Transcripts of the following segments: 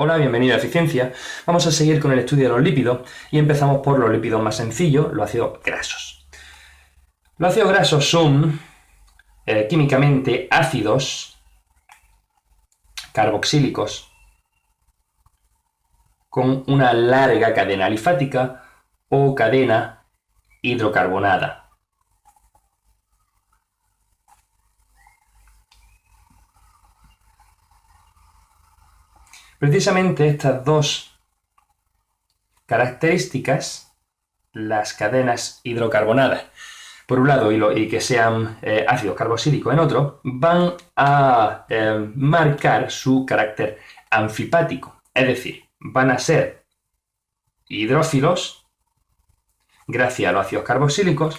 Hola, bienvenido a Eficiencia. Vamos a seguir con el estudio de los lípidos y empezamos por los lípidos más sencillos, los ácidos grasos. Los ácidos grasos son químicamente ácidos carboxílicos con una larga cadena alifática o cadena hidrocarbonada. Precisamente estas dos características, las cadenas hidrocarbonadas por un lado y que sean ácidos carboxílicos en otro, van a marcar su carácter anfipático. Es decir, van a ser hidrófilos gracias a los ácidos carboxílicos,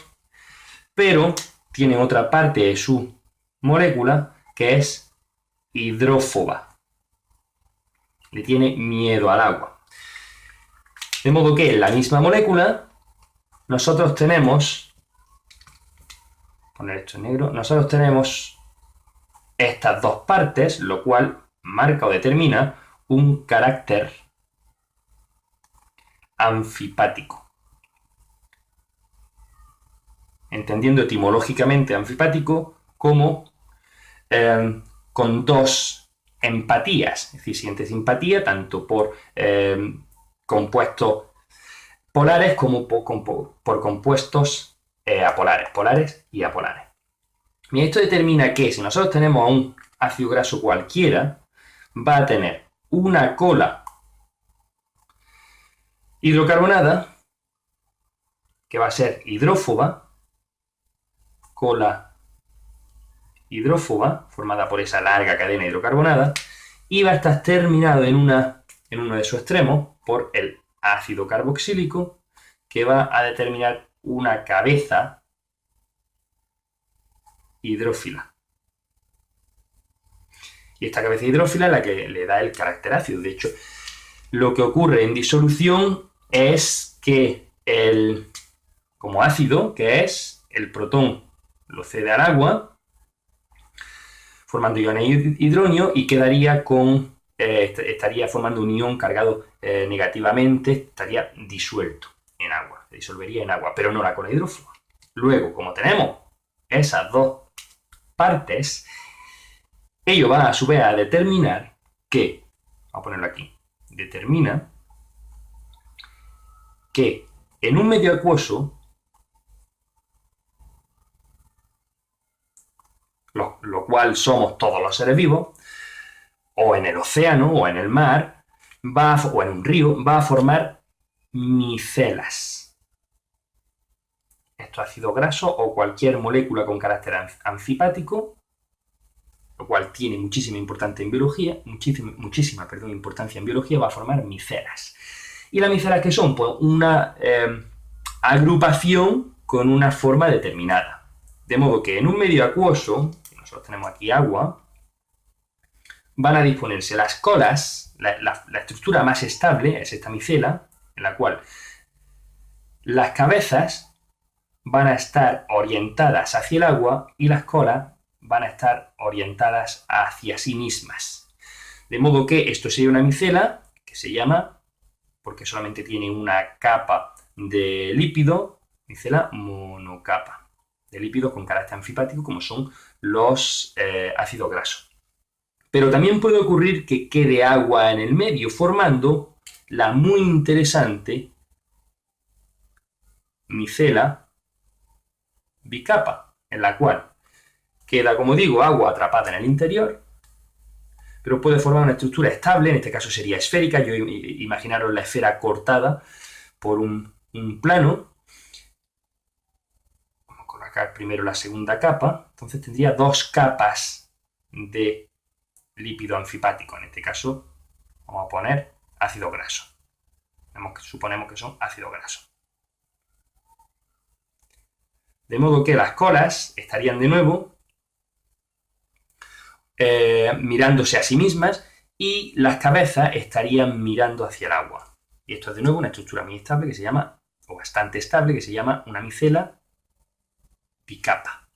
pero tienen otra parte de su molécula que es hidrófoba. Le tiene miedo al agua. De modo que en la misma molécula nosotros tenemos, poner esto en negro, nosotros tenemos estas dos partes, lo cual marca o determina un carácter anfipático. Entendiendo etimológicamente anfipático como con dos empatías, es decir, siente simpatía tanto por compuestos polares como por compuestos apolares, polares y apolares. Y esto determina que si nosotros tenemos a un ácido graso cualquiera, va a tener una cola hidrocarbonada que va a ser hidrófoba, cola hidrófoba, formada por esa larga cadena hidrocarbonada, y va a estar terminado en uno de sus extremos por el ácido carboxílico, que va a determinar una cabeza hidrófila. Y esta cabeza hidrófila es la que le da el carácter ácido. De hecho, lo que ocurre en disolución es que como ácido, que es el protón, lo cede al agua, formando iones hidronio y quedaría estaría formando un ion cargado negativamente, estaría disuelto en agua, se disolvería en agua, pero no la cola hidrófoba. Luego, como tenemos esas dos partes, ello va a su vez a determinar que, vamos a ponerlo aquí, determina que en un medio acuoso, lo cual somos todos los seres vivos, o en el océano, o en el mar, o en un río, va a formar micelas. Esto es ácido graso o cualquier molécula con carácter anfipático, lo cual tiene muchísima importancia en biología, importancia en biología, va a formar micelas. ¿Y las micelas qué son? Pues una agrupación con una forma determinada. De modo que en un medio acuoso, nosotros tenemos aquí agua, van a disponerse las colas, la estructura más estable es esta micela, en la cual las cabezas van a estar orientadas hacia el agua y las colas van a estar orientadas hacia sí mismas. De modo que esto sería una micela que se llama, porque solamente tiene una capa de lípido, micela monocapa, de lípidos con carácter anfipático como son los ácidos grasos. Pero también puede ocurrir que quede agua en el medio, formando la muy interesante micela bicapa, en la cual queda, como digo, agua atrapada en el interior, pero puede formar una estructura estable, en este caso sería esférica. Yo imaginaros la esfera cortada por un plano. Vamos a colocar primero la segunda capa, entonces tendría dos capas de lípido anfipático, en este caso vamos a poner ácido graso. Suponemos que son ácidos grasos. De modo que las colas estarían de nuevo mirándose a sí mismas y las cabezas estarían mirando hacia el agua. Y esto es de nuevo una estructura muy estable que se llama, o bastante estable, que se llama una micela bicapa,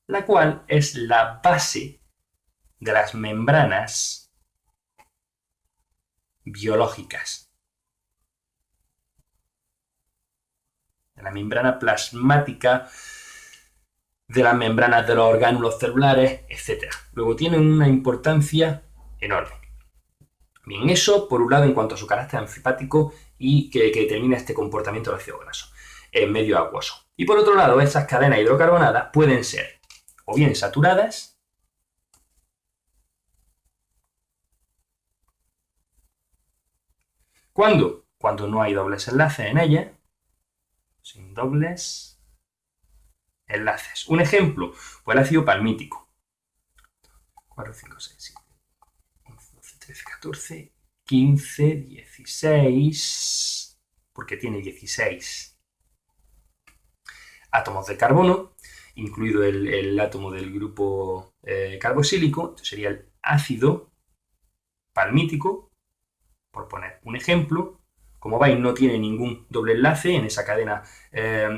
la cual es la base de las membranas biológicas. De la membrana plasmática, de las membranas de los orgánulos celulares, etc. Luego tienen una importancia enorme. Bien, eso por un lado en cuanto a su carácter anfipático y que determina este comportamiento del ácido graso en medio acuoso. Y por otro lado, esas cadenas hidrocarbonadas pueden ser o bien saturadas, ¿cuándo? Cuando no hay dobles enlaces en ellas, sin dobles enlaces. Un ejemplo, pues el ácido palmítico. 4, 5, 6, 7, 11, 12, 13, 14, 15, 16, porque tiene 16 átomos de carbono, incluido el átomo del grupo carboxílico. Entonces sería el ácido palmítico, por poner un ejemplo. Como veis, no tiene ningún doble enlace en esa cadena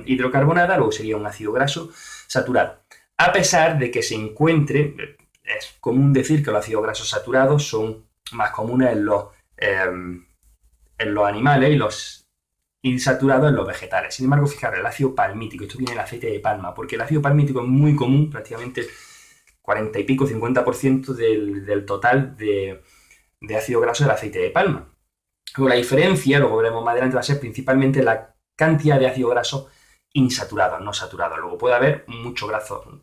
hidrocarbonada, luego sería un ácido graso saturado. A pesar de que se encuentre, es común decir que los ácidos grasos saturados son más comunes en los animales y los insaturados en los vegetales. Sin embargo, fijaros, el ácido palmítico, esto viene del aceite de palma, porque el ácido palmítico es muy común, prácticamente 40 y pico, 50% del total de ácido graso del aceite de palma. Luego la diferencia, luego veremos más adelante, va a ser principalmente la cantidad de ácido graso insaturado, no saturado. Luego puede haber mucho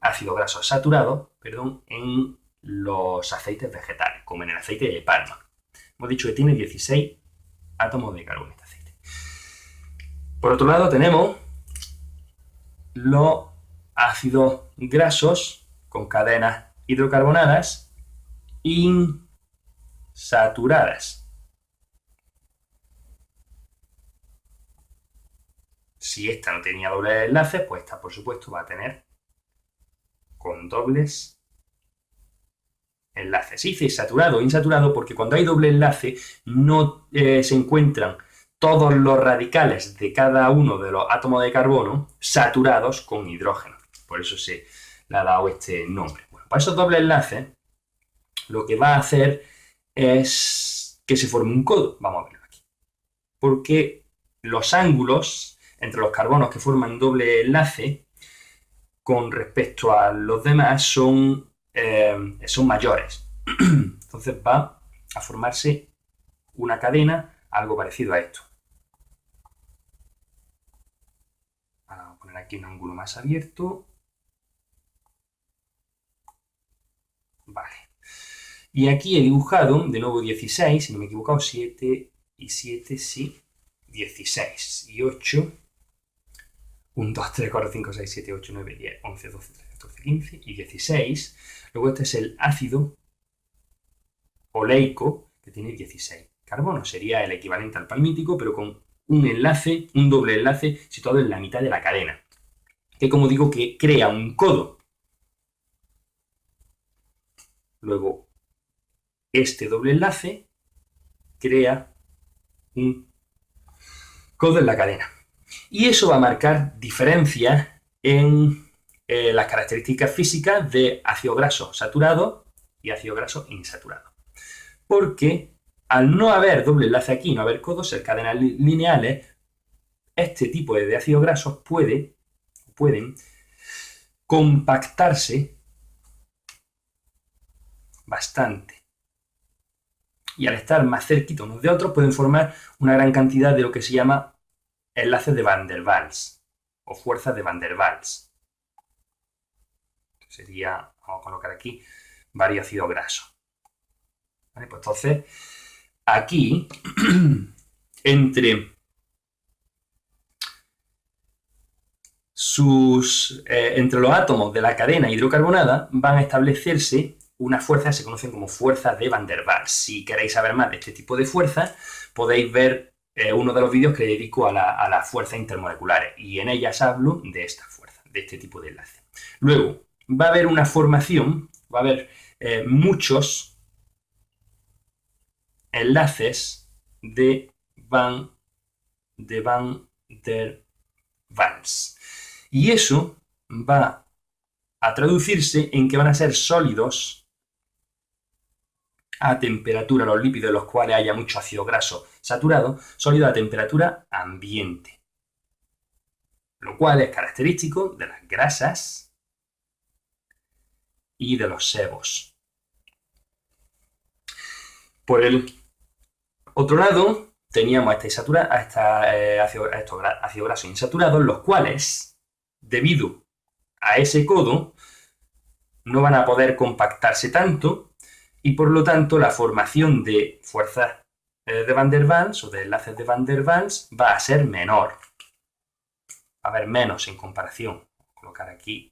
ácido graso saturado, en los aceites vegetales, como en el aceite de palma. Hemos dicho que tiene 16 átomos de carbono este aceite. Por otro lado tenemos los ácidos grasos con cadenas hidrocarbonadas insaturadas. Si esta no tenía dobles enlaces, pues esta, por supuesto, va a tener con dobles enlaces. Se dice saturado o insaturado porque cuando hay doble enlace no se encuentran todos los radicales de cada uno de los átomos de carbono saturados con hidrógeno. Por eso se le ha dado este nombre. Bueno, para esos dobles enlaces, lo que va a hacer es que se forme un codo. Vamos a verlo aquí. Porque los ángulos entre los carbonos que forman doble enlace con respecto a los demás son mayores. Entonces va a formarse una cadena algo parecido a esto. Vamos a poner aquí un ángulo más abierto. Vale. Y aquí he dibujado, de nuevo 16, si no me he equivocado, 7 y 7, sí, 16 y 8. 1, 2, 3, 4, 5, 6, 7, 8, 9, 10, 11, 12, 13, 14, 15 y 16. Luego este es el ácido oleico, que tiene 16 carbonos. Sería el equivalente al palmítico, pero con un enlace, un doble enlace situado en la mitad de la cadena. Que como digo, que crea un codo. Luego, este doble enlace crea un codo en la cadena. Y eso va a marcar diferencias en las características físicas de ácido graso saturado y ácido graso insaturado. Porque al no haber doble enlace aquí, no haber codos, ser cadenas lineales, este tipo de ácidos grasos pueden compactarse bastante. Y al estar más cerquitos unos de otros, pueden formar una gran cantidad de lo que se llama enlaces de Van der Waals o fuerzas de Van der Waals. Sería, vamos a colocar aquí, varios ácidos grasos. ¿Vale? Pues entonces, aquí, entre los átomos de la cadena hidrocarbonada van a establecerse unas fuerzas que se conocen como fuerzas de Van der Waals. Si queréis saber más de este tipo de fuerzas, podéis ver uno de los vídeos que dedico a las fuerzas intermoleculares, y en ellas hablo de esta fuerza, de este tipo de enlace. Luego, va a haber una formación, va a haber muchos enlaces de Van der Waals. Y eso va a traducirse en que van a ser sólidos a temperatura, los lípidos en los cuales haya mucho ácido graso saturado, sólidos a temperatura ambiente, lo cual es característico de las grasas y de los sebos. Por el otro lado, teníamos estos ácidos grasos insaturados, los cuales, debido a ese codo, no van a poder compactarse tanto y por lo tanto la formación de fuerzas de Van der Waals o de enlaces de Van der Waals va a ser menor. Va a haber menos en comparación. Voy a colocar aquí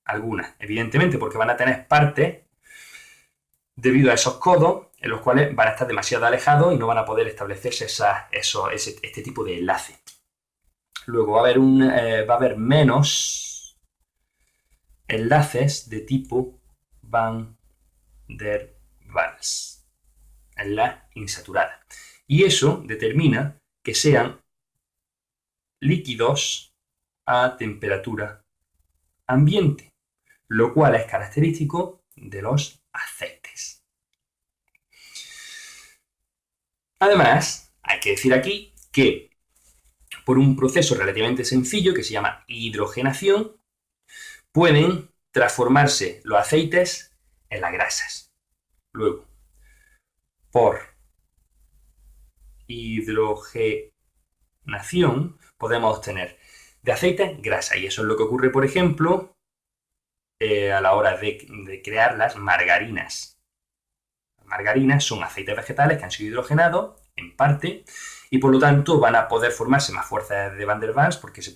algunas, evidentemente, porque van a tener partes debido a esos codos en los cuales van a estar demasiado alejados y no van a poder establecerse este tipo de enlace. Luego va a haber menos enlaces de tipo Van der Waals en la insaturada. Y eso determina que sean líquidos a temperatura ambiente, lo cual es característico de los aceites. Además, hay que decir aquí que por un proceso relativamente sencillo que se llama hidrogenación, pueden transformarse los aceites en las grasas. Luego, por hidrogenación podemos obtener de aceites grasa, y eso es lo que ocurre, por ejemplo, a la hora de crear las margarinas. Las margarinas son aceites vegetales que han sido hidrogenados en parte y por lo tanto van a poder formarse más fuerzas de Van der Waals porque se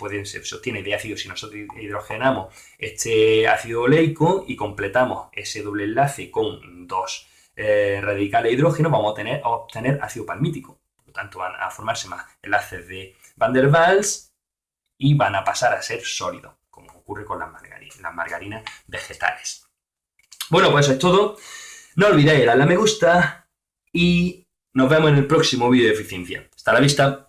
obtiene de ácido. Si nosotros hidrogenamos este ácido oleico y completamos ese doble enlace con dos radicales de hidrógeno, vamos a obtener ácido palmítico. Por lo tanto van a formarse más enlaces de Van der Waals y van a pasar a ser sólidos, como ocurre con las margarinas vegetales. Bueno, pues eso es todo. No olvidéis darle a me gusta y nos vemos en el próximo vídeo de eficiencia. Hasta la vista.